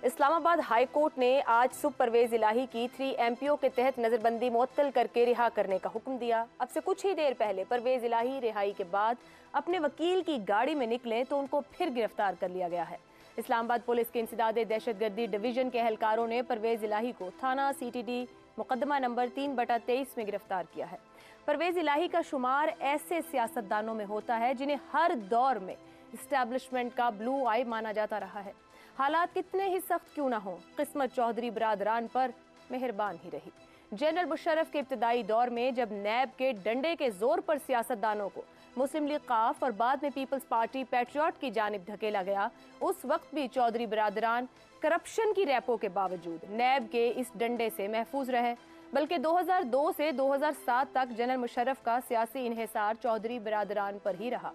Islamabad high court ने आज सुबह परवेज इलाही की 3 MPO के तहत नजरबंदी मुअत्तल करके रिहा करने का हुक्म दिया। अब से कुछ ही देर पहले परवेज इलाही रिहाई के बाद अपने वकील की गाड़ी में निकले तो उनको फिर गिरफ्तार कर लिया गया है। इस्लामाबाद पुलिस के इंसदादे दहशतगर्दी डिवीजन के एहलकारों ने परवेज इलाही को थाना CTD मुकदमा नंबर 3/23 में गिरफ्तार किया है। परवेज इलाही का शुमार ऐसे सियासतदानों में होता है जिन्हें हर दौर में इस्टेब्लिशमेंट का ब्लू आई माना जाता रहा है। हालात कितने ही सख्त क्यों ना हो, किस्मत चौधरी बरादरान पर मेहरबान ही रही। जनरल मुशर्रफ के इब्तदाई दौर में जब नैब के डंडे के जोर पर सियासतदानों को मुस्लिम लीग काफ और बाद में पीपल्स पार्टी पैट्रियट की जानिब धकेला गया, उस वक्त भी चौधरी बरादरान करप्शन की रैपों के बावजूद नैब के इस डंडे से महफूज रहे। बल्कि 2002 से 2007 तक जनरल मुशर्रफ का सियासी इन्हिसार चौधरी बरादरान पर ही रहा।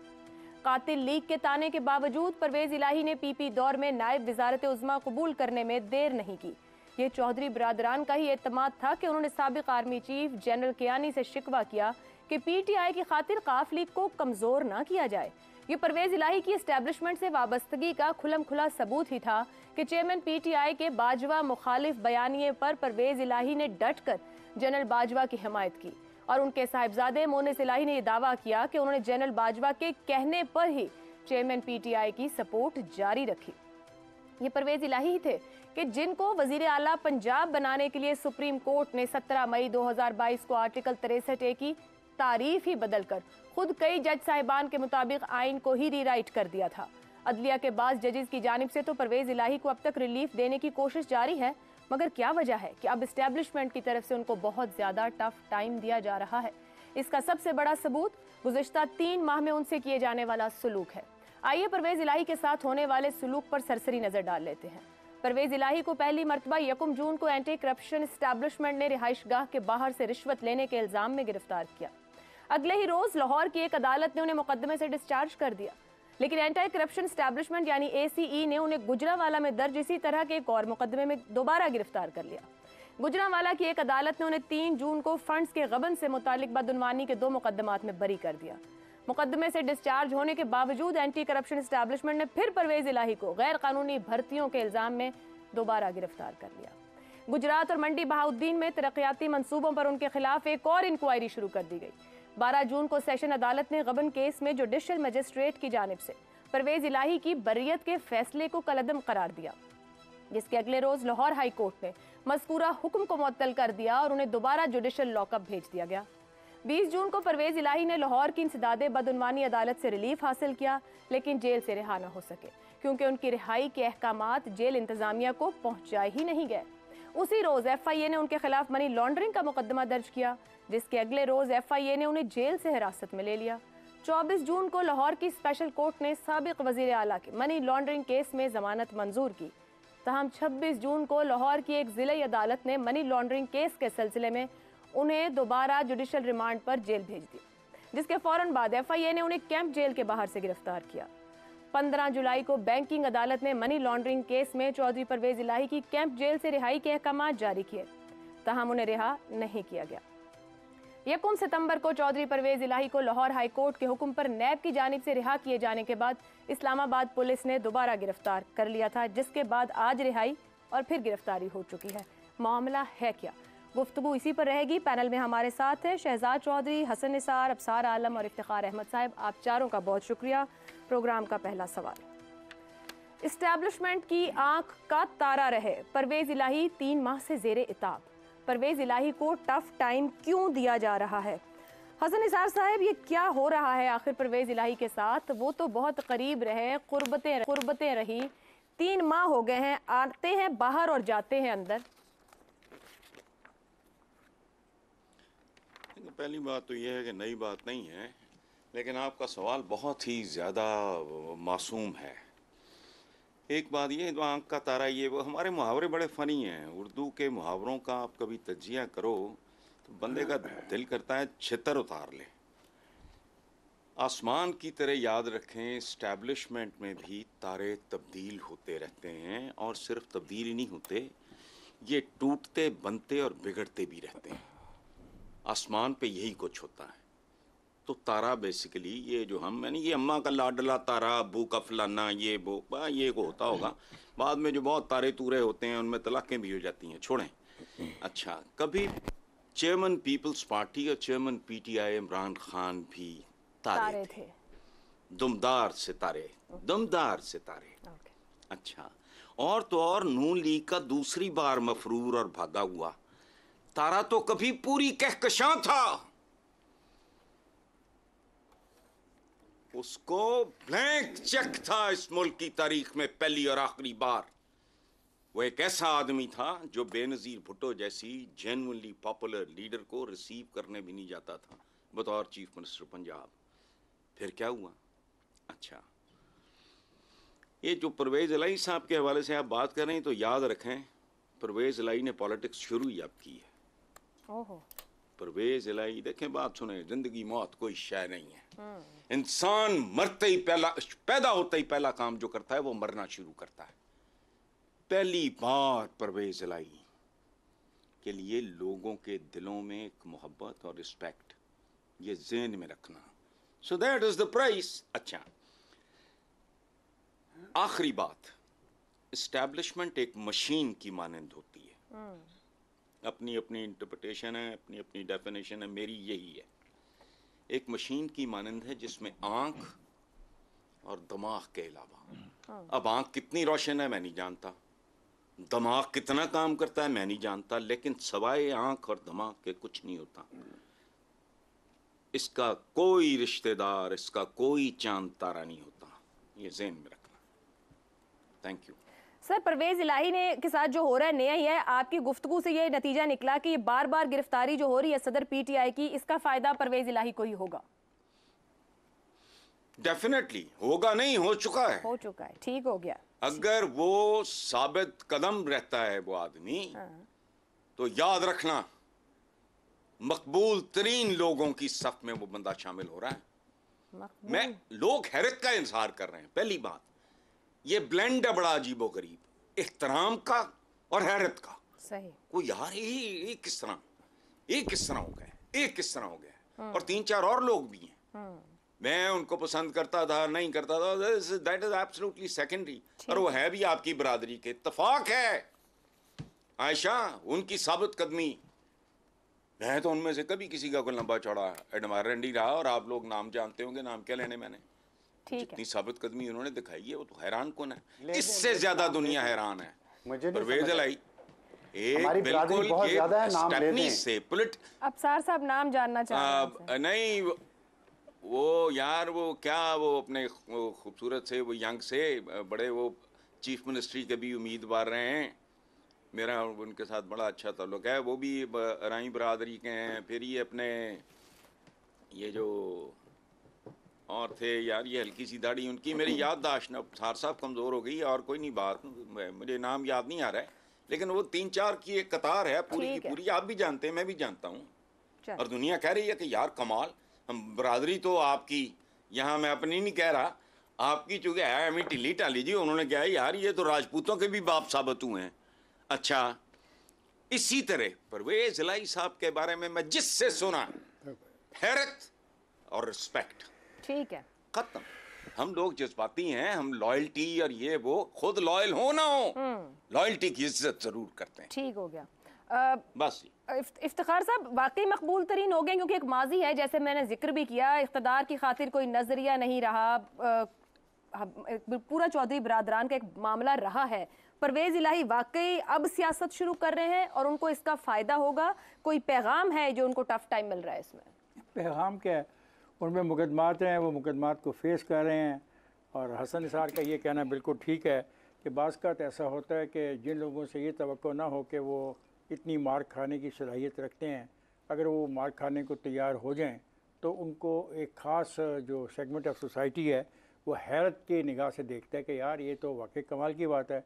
कातिल लीग के ताने के बावजूद परवेज इलाही ने PP दौर में नायब वजारत उज़्मा कबूल करने में देर नहीं की। ये चौधरी बरादरान का ही एतमाद था कि उन्होंने साबिक आर्मी चीफ जनरल कियानी से शिकवा किया कि PTI की खातिर काफ लीग को कमजोर ना किया जाए। ये परवेज इलाही की एस्टेब्लिशमेंट से वाबस्तगी का खुलम खुला सबूत ही था कि चेयरमैन PTI के बाजवा मुखालिफ बयानिए पर परवेज इलाही ने डट कर जनरल बाजवा की हिमायत की और उनके साहिबजादे मोनिस इलाही ने यह दावा किया कि उन्होंने जनरल बाजवा के कहने पर ही चेयरमैन PTI की सपोर्ट जारी रखी। ये परवेज इलाही ही थे कि जिनको वजीर आला पंजाब बनाने के लिए सुप्रीम कोर्ट ने 17 मई 2022 को आर्टिकल 63A की तारीफ ही बदलकर खुद कई जज साहिबान के मुताबिक आइन को ही रीराइट कर दिया था। अदलिया के बाद जजेस की जानिब से तो परवेज इलाही को अब तक रिलीफ देने की कोशिश जारी है, मगर क्या वजह है कि अब एस्टेब्लिशमेंट की तरफ से उनको बहुत ज्यादा टफ टाइम दिया जा रहा है। इसका सबसे बड़ा सबूत गुज़िश्ता 3 माह में उनसे किए जाने वाला सुलूक है। आइए परवेज इलाही के साथ होने वाले सुलूक पर सरसरी नजर डाल लेते हैं। परवेज इलाही को पहली मरतबा 1 जून को एंटी करप्शन एस्टेब्लिशमेंट ने रिहाइशगाह के बाहर से रिश्वत लेने के इल्जाम में गिरफ्तार किया। अगले ही रोज लाहौर की एक अदालत ने उन्हें मुकदमे से डिस्चार्ज कर दिया, लेकिन एंटी करप्शन एस्टेब्लिशमेंट यानी ACE ने उन्हें गुजरांवाला में दर्ज इसी तरह के एक और मुकदमे में दोबारा गिरफ्तार कर लिया। गुजरांवाला की एक अदालत ने उन्हें 3 जून को फंड्स के गबन से मुतालिक बदउनवानी के 2 मुकदमात में बरी कर दिया। मुकदमे से डिस्चार्ज होने के बावजूद एंटी करप्शन एस्टेब्लिशमेंट ने फिर परवेज इलाही को गैर कानूनी भर्तियों के इल्जाम में दोबारा गिरफ्तार कर लिया। गुजरात और मंडी बहाउद्दीन में तरक्याती मंसूबों पर उनके खिलाफ एक और इंक्वायरी शुरू कर दी गई। 12 जून को सेशन अदालत ने गबन केस में जुडिशल मजिस्ट्रेट की जानिब से परवेज इलाही की बर्रियत के फैसले को कलअदम करार दिया, जिसके अगले रोज लाहौर हाई कोर्ट ने मज़कूरा हुक्म को मुअत्तल कर दिया और उन्हें दोबारा जुडिशल लॉकअप भेज दिया गया। 20 जून को परवेज इलाही ने लाहौर की इंसदादे बदउनवानी अदालत से रिलीफ हासिल किया, लेकिन जेल से रिहा न हो सके क्योंकि उनकी रिहाई के अहकामात जेल इंतजामिया को पहुंचाए ही नहीं गए। उसी रोज FIA ने उनके खिलाफ मनी लॉन्ड्रिंग का मुकदमा दर्ज किया, जिसके अगले रोज FIA ने उन्हें जेल से हिरासत में ले लिया। 24 जून को लाहौर की स्पेशल कोर्ट ने साबिक वजीर आला के मनी लॉन्ड्रिंग केस में जमानत मंजूर की। तहम 26 जून को लाहौर की एक जिला अदालत ने मनी लॉन्ड्रिंग केस के सिलसिले में उन्हें दोबारा जुडिशल रिमांड पर जेल भेज दी, जिसके फौरन बाद FIA ने उन्हें कैंप जेल के बाहर से गिरफ्तार किया। 15 जुलाई को बैंकिंग अदालत ने मनी लॉन्ड्रिंग केस में चौधरी परवेज इलाही की कैंप जेल से रिहाई के अहकाम जारी किए, तहम उन्हें रिहा नहीं किया गया। 1 सितंबर को चौधरी परवेज इलाही को लाहौर हाई कोर्ट के हुक्म पर नैब की जानिब से रिहा किए जाने के बाद इस्लामाबाद पुलिस ने दोबारा गिरफ्तार कर लिया था, जिसके बाद आज रिहाई और फिर गिरफ्तारी हो चुकी है। मामला है क्या, गुफ्तगू इसी पर रहेगी। पैनल में हमारे साथ है शहजाद चौधरी, हसन निसार, अबसार आलम और इफ्तिखार अहमद साहब। आप चारों का बहुत शुक्रिया। प्रोग्राम का पहला सवाल, इस्टेब्लिशमेंट की आंख का तारा रहे परवेज इलाही 3 माह से जेरे इताब, परवेज इलाही को टफ टाइम क्यों दिया जा रहा है? हसन निसार साहब, ये क्या हो रहा है आखिर परवेज इलाही के साथ? वो तो बहुत करीब रहे, कुर्बतें रही, 3 माह हो गए हैं, आते हैं बाहर और जाते हैं अंदर। पहली बात तो यह है कि नई बात नहीं है, लेकिन आपका सवाल बहुत ही ज़्यादा मासूम है। एक बात ये, जो आँख का तारा, ये वो हमारे मुहावरे बड़े फ़नी हैं। उर्दू के मुहावरों का आप कभी तज्जिया करो तो बंदे का दिल करता है छितर उतार ले। आसमान की तरह याद रखें, इस्टेब्लिशमेंट में भी तारे तब्दील होते रहते हैं, और सिर्फ तब्दील ही नहीं होते, ये टूटते बनते और बिगड़ते भी रहते हैं। आसमान पे यही कुछ होता है। तो तारा बेसिकली ये जो हम यानी ये अम्मा का लाडला तारा, अबू का फलाना, ये वो ये को होता होगा। बाद में जो बहुत तारे तूरे होते हैं उनमें तलाक़ें भी हो जाती हैं, छोड़ें। अच्छा, कभी चेयरमैन पीपल्स पार्टी और चेयरमैन पीटीआई इमरान खान भी तारे थे। दमदार सितारे, दमदार सितारे। अच्छा, और तो और नून लीग का दूसरी बार मफरूर और भागा हुआ तारा तो कभी पूरी कहकशां था। उसको ब्लैंक चेक था इस मुल्क की तारीख में पहली और आखिरी बार। वो एक ऐसा आदमी था जो बेनजीर भुट्टो जैसी जेन्युइनली पॉपुलर लीडर को रिसीव करने भी नहीं जाता था बतौर चीफ मिनिस्टर पंजाब। फिर क्या हुआ? अच्छा, ये जो परवेज इलाही साहब के हवाले से आप बात कर रहे हैं तो याद रखें, परवेज इलाही ने पॉलिटिक्स शुरू ही अब की है। ओहो। परवेज इलाही, देखें बात सुने, जिंदगी मौत कोई शय नहीं है। इंसान मरते ही पैदा होते ही पहला काम जो करता है वो मरना शुरू करता है। पहली बार परवेज इलाही के लिए लोगों के दिलों में एक मोहब्बत और रिस्पेक्ट, ये ज़हन में रखना। So that is the price. अच्छा, आखिरी बात, एस्टैब्लिशमेंट एक मशीन की मानंद होती है। अपनी अपनी इंटरप्रिटेशन है, अपनी अपनी डेफिनेशन है, मेरी यही है। एक मशीन की मानंद है जिसमें आंख और दिमाग के अलावा, अब आंख कितनी रोशन है मैं नहीं जानता, दिमाग कितना काम करता है मैं नहीं जानता, लेकिन सवाए आंख और दिमाग के कुछ नहीं होता। इसका कोई रिश्तेदार, इसका कोई चांद तारा नहीं होता, ये ज़हन में रखना। Thank you sir. Parvez Elahi ने के साथ जो हो रहा है नया ही है। आपकी गुफ्तगू से ये नतीजा निकला कि बार बार गिरफ्तारी जो हो रही है सदर पीटीआई की, इसका फायदा परवेज इलाही को ही होगा। डेफिनेटली होगा, नहीं हो चुका है, हो चुका है, ठीक हो गया। अगर वो साबित कदम रहता है वो आदमी, तो याद रखना मकबूल तरीन लोगों की सफ में वो बंदा शामिल हो रहा है। मैं लोग हैरत का इजहार कर रहे हैं। पहली बात, ये ब्लेंड है बड़ा अजीबो गरीब, इख्तराम का और हैरत का। सही। वो यार ये किस तरह, ये किस तरह हो गए, ये किस तरह हो गया। और 3-4 और लोग भी हैं। मैं उनको पसंद करता था नहीं करता था, दैट इज एब्सोल्युटली सेकेंडरी। और वो है भी आपकी बरादरी के, इत्तेफाक है आयशा उनकी साबित कदमी। मैं तो उनमें से कभी किसी का कोई लंबा चौड़ा एडमायर नहीं रहा, और आप लोग नाम जानते होंगे, नाम क्या लेने मैंने। जितनी साबित कदमी उन्होंने दिखाई है वो तो हैरान कौन है, इससे ज्यादा दुनिया हैरान है। परवेज इलाही एक बिल्कुल ये स्टेपनी से अफसार साहब नाम जानना चाह रहे हैं। नहीं वो यार वो क्या वो अपने खूबसूरत से वो यंग से बड़े वो चीफ मिनिस्ट्री के भी उम्मीदवार रहे हैं। मेरा उनके साथ बड़ा अच्छा ताल्लुक है, वो भी राई बरादरी के हैं। फिर ये अपने ये जो और थे यार, ये हल्की सी दाढ़ी उनकी, मेरी याददाश्त ना साफ कमज़ोर हो गई, और कोई नहीं बात, मुझे नाम याद नहीं आ रहा है, लेकिन वो 3-4 की एक कतार है पूरी की पूरी। आप भी जानते हैं, मैं भी जानता हूँ, और दुनिया कह रही है कि यार कमाल, हम बरादरी तो आपकी, यहाँ मैं अपनी नहीं कह रहा, आपकी चूँकि है हमें टिल्ली टाली जी, उन्होंने कहा यार ये तो राजपूतों के भी बाप साबित हुए हैं। अच्छा, इसी तरह परवेज इलाही साहब के बारे में मैं जिससे सुना, हैरत और रिस्पेक्ट, ठीक है, खत्म। हम लोग जज्बाती हैं, हम लॉयल्टी और ये वो, खुद लॉयल हो ना हो, लॉयल्टी की इज्जत जरूर करते हैं। ठीक हो गया। बस इफ्तिखार साहब वाकई मकबूल तरीन हो गए, क्योंकि एक माजी है, जैसे मैंने जिक्र भी किया, इख्तदार की खातिर कोई नजरिया नहीं रहा, पूरा चौधरी बरादरान का एक मामला रहा है। परवेज इलाही वाकई अब सियासत शुरू कर रहे हैं और उनको इसका फायदा होगा। कोई पैगाम है जो उनको टफ टाइम मिल रहा है इसमें? पैगाम क्या है, उनमें मुकदमात हैं, वो मुकदमात को फेस कर रहे हैं। और हसन निसार का ये कहना बिल्कुल ठीक है कि बाज़ का ऐसा होता है कि जिन लोगों से ये तवक्को ना हो कि वो इतनी मार खाने की सलाहियत रखते हैं, अगर वो मार खाने को तैयार हो जाएं तो उनको एक ख़ास जो सेगमेंट ऑफ सोसाइटी है वो हैरत की निगाह से देखता है कि यार ये तो वाकई कमाल की बात है,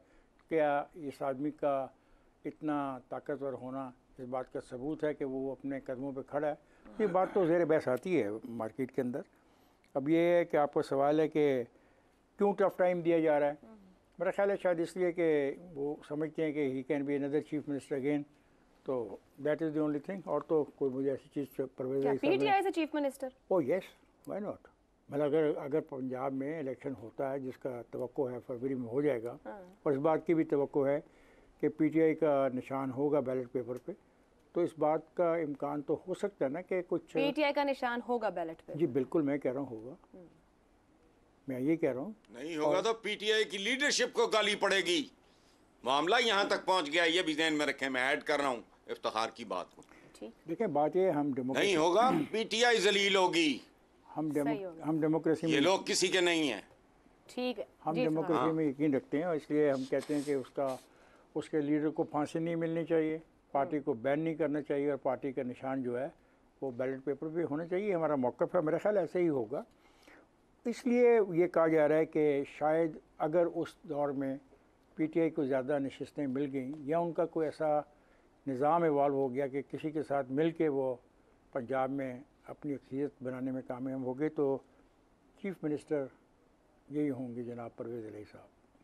क्या इस आदमी का इतना ताकतवर होना इस बात का सबूत है कि वो अपने कदमों पे खड़ा है। ये बात तो ज़ेर बहस आती है मार्केट के अंदर। अब ये है कि आपको सवाल है कि क्यों टफ टाइम दिया जा रहा है। मेरा ख्याल है शायद इसलिए कि वो समझते हैं कि he can be another chief minister again, तो that is the only thing. और तो कोई मुझे ऐसी चीज़ परवेज़ क्या पीटीआई से chief minister? O yes, why not. मतलब अगर पंजाब में इलेक्शन होता है, जिसका तवक्को है फरवरी में हो जाएगा, और इस बात की भी तवक्को है कि पीटीआई का निशान होगा बैलेट पेपर पे, तो इस बात का इम्कान तो हो सकता है ना कि कुछ पीटीआई का निशान होगा बैलेट पे? जी बिल्कुल, मैं कह रहा हूँ होगा, मैं ये कह रहा हूँ। नहीं होगा तो पीटीआई की लीडरशिप को गाली पड़ेगी। मामला यहाँ तक पहुँच गया, ये भी ध्यान में रखें। मैं ऐड कर रहा हूँ इफ्तिखार की बात को। ठीक, देखें बात ये, हम नहीं डेमोक्रेसी, होगा, पीटीआई जलील होगी। हम होगा। हम डेमोक्रेसी ये में लोग किसी के नहीं हैं। ठीक है हम जी, डेमोक्रेसी हाँ। में यकीन रखते हैं, और इसलिए हम कहते हैं कि उसके लीडर को फांसी नहीं मिलनी चाहिए, पार्टी को बैन नहीं करना चाहिए, और पार्टी का निशान जो है वो बैलेट पेपर पे होना चाहिए। हमारा मौक़िफ़ है, मेरा ख्याल ऐसे ही होगा। इसलिए ये कहा जा रहा है कि शायद अगर उस दौर में पीटीआई को ज़्यादा नशिस्तें मिल गई, या उनका कोई ऐसा निज़ाम इवाल्व हो गया कि किसी के साथ मिल के वो पंजाब में अपनी अक्सियत बनाने में कामयाब हो गए, तो चीफ मिनिस्टर यही होंगे जनाब परवेज़ इलाही साहब।